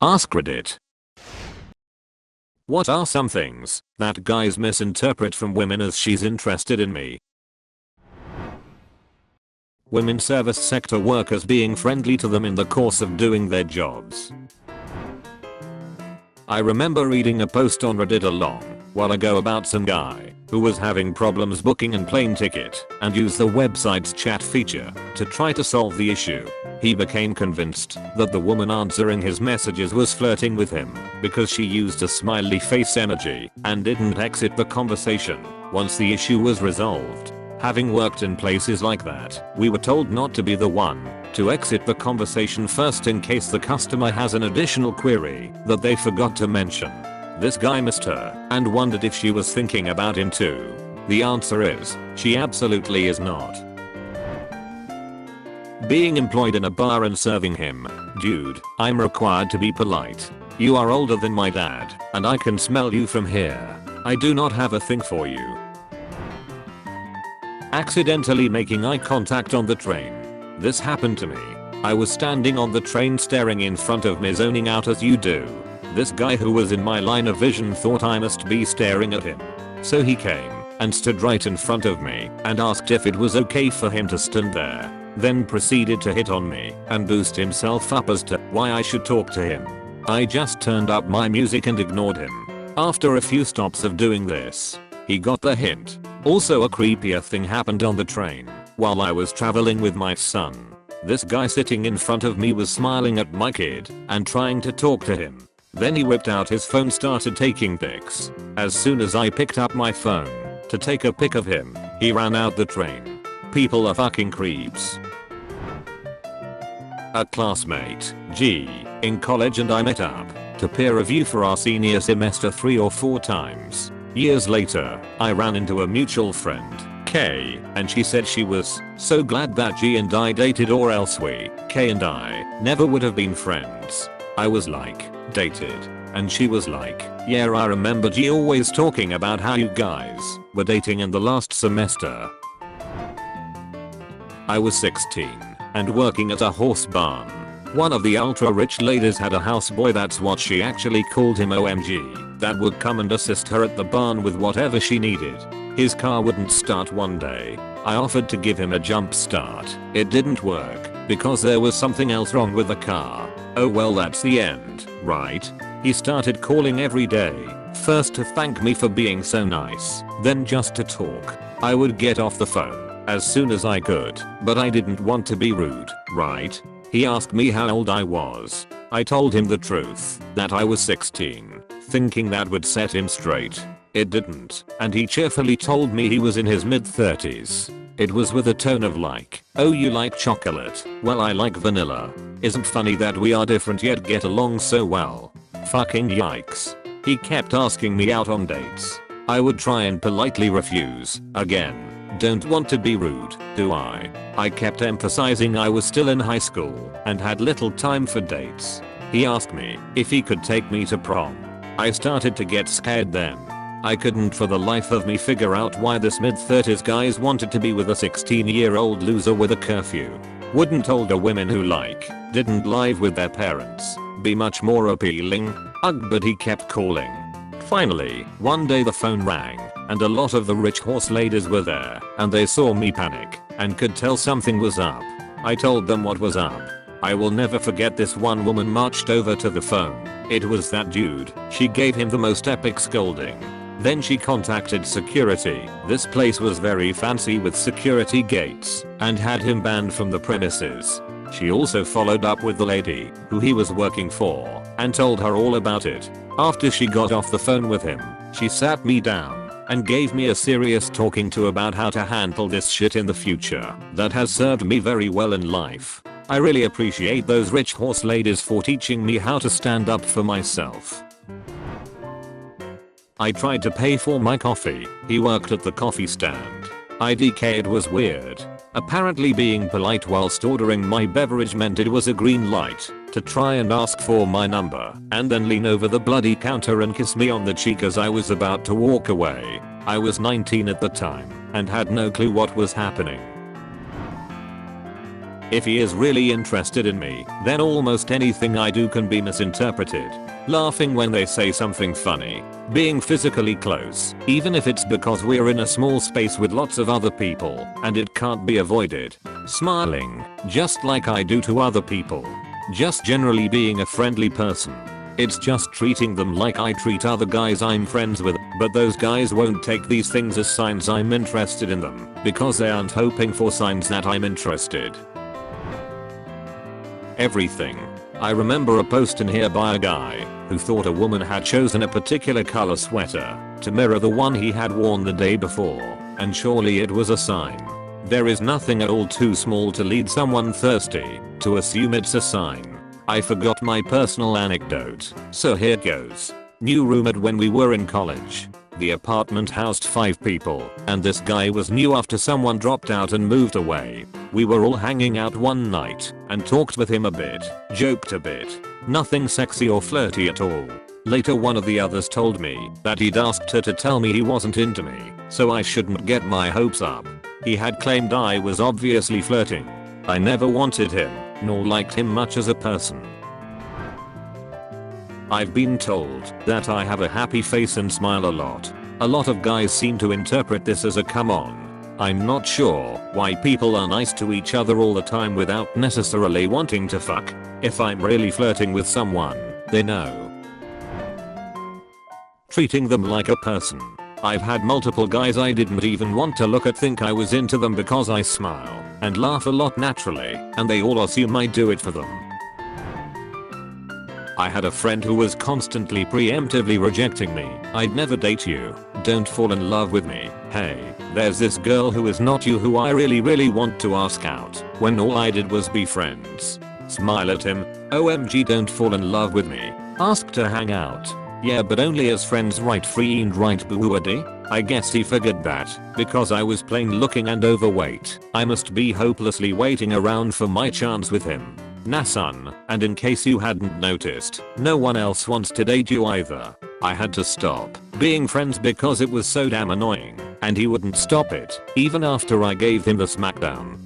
Skratch Did. What are some things that guys misinterpret from women as she's interested in me? Women service sector workers being friendly to them in the course of doing their jobs. I remember reading a post on Reddit a long while ago about some guy who was having problems booking an plane ticket and used the website's chat feature to try to solve the issue. He became convinced that the woman answering his messages was flirting with him because she used a smiley face emoji and didn't exit the conversation once the issue was resolved. Having worked in places like that, we were told not to be the one to exit the conversation first in case the customer has an additional query that they forgot to mention. This guy missed her and wondered if she was thinking about him too. The answer is, she absolutely is not. Being employed in a bar and serving him. Dude, I'm required to be polite. You are older than my dad, and I can smell you from here. I do not have a thing for you. Accidentally making eye contact on the train. This happened to me. I was standing on the train staring in front of me, zoning out as you do. This guy who was in my line of vision thought I must be staring at him. So he came and stood right in front of me and asked if it was okay for him to stand there. Then proceeded to hit on me and boost himself up as to why I should talk to him. I just turned up my music and ignored him. After a few stops of doing this, he got the hint. Also, a creepier thing happened on the train while I was traveling with my son. This guy sitting in front of me was smiling at my kid and trying to talk to him. Then he whipped out his phone, started taking pics. As soon as I picked up my phone to take a pic of him, he ran out the train. People are fucking creeps. A classmate, G, in college and I met up to peer review for our senior semester 3 or 4 times. Years later, I ran into a mutual friend, K, and she said she was so glad that G and I dated or else we, K and I, never would have been friends. I was like, dated? And she was like, yeah, I remember G always talking about how you guys were dating in the last semester. I was 16 and working at a horse barn. One of the ultra rich ladies had a houseboy, that's what she actually called him, OMG, that would come and assist her at the barn with whatever she needed. His car wouldn't start one day. I offered to give him a jump start. It didn't work because there was something else wrong with the car. Oh well, that's the end, right? He started calling every day, first to thank me for being so nice, then just to talk. I would get off the phone as soon as I could, but I didn't want to be rude, right? He asked me how old I was. I told him the truth, that I was 16, thinking that would set him straight. It didn't, and he cheerfully told me he was in his mid-30s. It was with a tone of like, oh, you like chocolate? Well, I like vanilla. Isn't funny that we are different yet get along so well? Fucking yikes. He kept asking me out on dates. I would try and politely refuse. Again, don't want to be rude, do I? I kept emphasizing I was still in high school and had little time for dates. He asked me if he could take me to prom. I started to get scared then. I couldn't for the life of me figure out why this mid-30s guys wanted to be with a 16-year-old loser with a curfew. Wouldn't older women who didn't live with their parents be much more appealing? Ugh, but he kept calling. Finally, one day the phone rang and a lot of the rich horse ladies were there and they saw me panic and could tell something was up. I told them what was up. I will never forget this one woman marched over to the phone. It was that dude. She gave him the most epic scolding. Then she contacted security. This place was very fancy with security gates and had him banned from the premises. She also followed up with the lady who he was working for and told her all about it. After she got off the phone with him, she sat me down and gave me a serious talking to about how to handle this shit in the future. That has served me very well in life. I really appreciate those rich horse ladies for teaching me how to stand up for myself. I tried to pay for my coffee. He worked at the coffee stand. It was weird. Apparently being polite whilst ordering my beverage meant it was a green light to try and ask for my number and then lean over the bloody counter and kiss me on the cheek as I was about to walk away. I was 19 at the time and had no clue what was happening. If he is really interested in me, then almost anything I do can be misinterpreted. Laughing when they say something funny. Being physically close, even if it's because we're in a small space with lots of other people and it can't be avoided. Smiling, just like I do to other people. Just generally being a friendly person. It's just treating them like I treat other guys I'm friends with, but those guys won't take these things as signs I'm interested in them because they aren't hoping for signs that I'm interested. Everything. I remember a post in here by a guy who thought a woman had chosen a particular color sweater to mirror the one he had worn the day before, and surely it was a sign. There is nothing at all too small to lead someone thirsty to assume it's a sign. I forgot my personal anecdote, so here goes. New roommate when we were in college. The apartment housed 5 people, and this guy was new after someone dropped out and moved away. We were all hanging out one night and talked with him a bit, joked a bit. Nothing sexy or flirty at all. Later one of the others told me that he'd asked her to tell me he wasn't into me, so I shouldn't get my hopes up. He had claimed I was obviously flirting. I never wanted him, nor liked him much as a person. I've been told that I have a happy face and smile a lot. A lot of guys seem to interpret this as a come on. I'm not sure why people are nice to each other all the time without necessarily wanting to fuck. If I'm really flirting with someone, they know. Treating them like a person. I've had multiple guys I didn't even want to look at think I was into them because I smile and laugh a lot naturally, and they all assume I do it for them. I had a friend who was constantly preemptively rejecting me. I'd never date you. Don't fall in love with me. Hey, there's this girl who is not you who I really want to ask out, when all I did was be friends. Smile at him. OMG, don't fall in love with me. Ask to hang out. Yeah, but only as friends, right? Friend, right? Boo-wadi? I guess he figured that because I was plain looking and overweight, I must be hopelessly waiting around for my chance with him. Nah son, and in case you hadn't noticed, no one else wants to date you either. I had to stop being friends because it was so damn annoying, and he wouldn't stop it, even after I gave him the smackdown.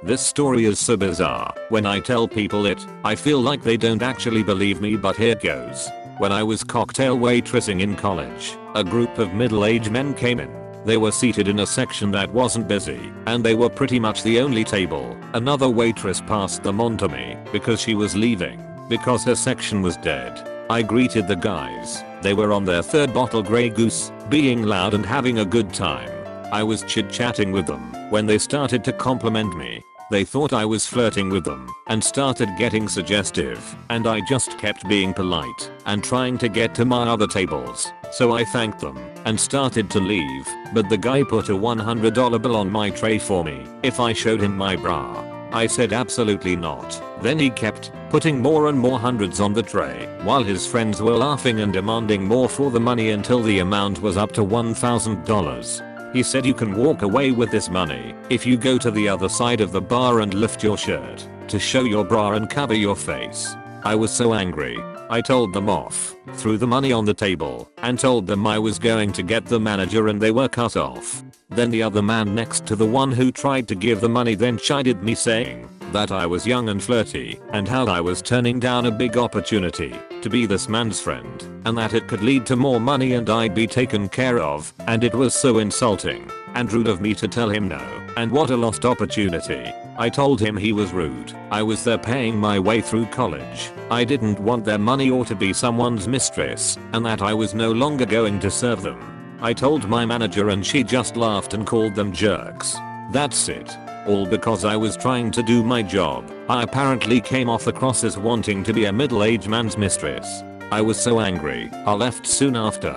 This story is so bizarre. When I tell people it, I feel like they don't actually believe me, but here goes. When I was cocktail waitressing in college, a group of middle-aged men came in. They were seated in a section that wasn't busy, and they were pretty much the only table. Another waitress passed them on to me because she was leaving, because her section was dead. I greeted the guys. They were on their 3rd bottle Grey Goose, being loud and having a good time. I was chit-chatting with them when they started to compliment me. They thought I was flirting with them and started getting suggestive, and I just kept being polite and trying to get to my other tables. So I thanked them and started to leave, but the guy put a $100 bill on my tray for me if I showed him my bra. I said absolutely not. Then he kept putting more and more hundreds on the tray while his friends were laughing and demanding more for the money until the amount was up to $1,000. He said you can walk away with this money if you go to the other side of the bar and lift your shirt to show your bra and cover your face. I was so angry. I told them off, threw the money on the table, and told them I was going to get the manager, and they were cut off. Then the other man next to the one who tried to give the money then chided me, saying that I was young and flirty and how I was turning down a big opportunity to be this man's friend, and that it could lead to more money and I'd be taken care of, and it was so insulting and rude of me to tell him no, and what a lost opportunity. I told him he was rude. I was there paying my way through college. I didn't want their money or to be someone's mistress, and that I was no longer going to serve them. I told my manager and she just laughed and called them jerks. That's it. All because I was trying to do my job. I apparently came off across as wanting to be a middle-aged man's mistress. I was so angry, I left soon after.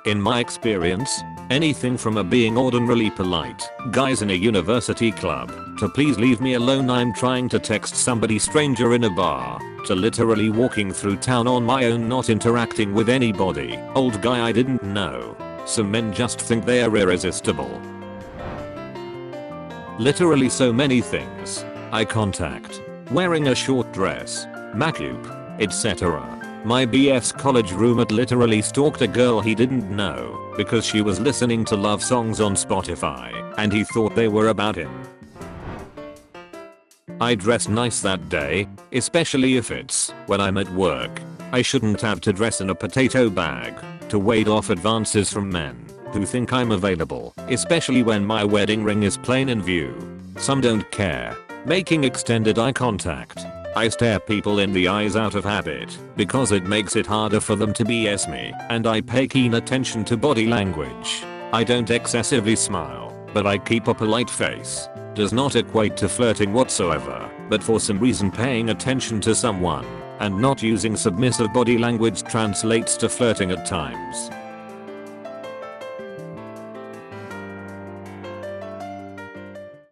In my experience, anything from a being ordinarily polite guys in a university club to please leave me alone I'm trying to text somebody stranger in a bar to literally walking through town on my own not interacting with anybody, old guy I didn't know. Some men just think they are irresistible. Literally so many things. Eye contact, wearing a short dress, makeup, etc. My BF's college roommate literally stalked a girl he didn't know because she was listening to love songs on Spotify and he thought they were about him. I dress nice that day, especially if it's when I'm at work. I shouldn't have to dress in a potato bag to ward off advances from men who think I'm available, especially when my wedding ring is plain in view. Some don't care. Making extended eye contact. I stare people in the eyes out of habit because it makes it harder for them to BS me, and I pay keen attention to body language. I don't excessively smile, but I keep a polite face. Does not equate to flirting whatsoever, but for some reason paying attention to someone and not using submissive body language translates to flirting at times.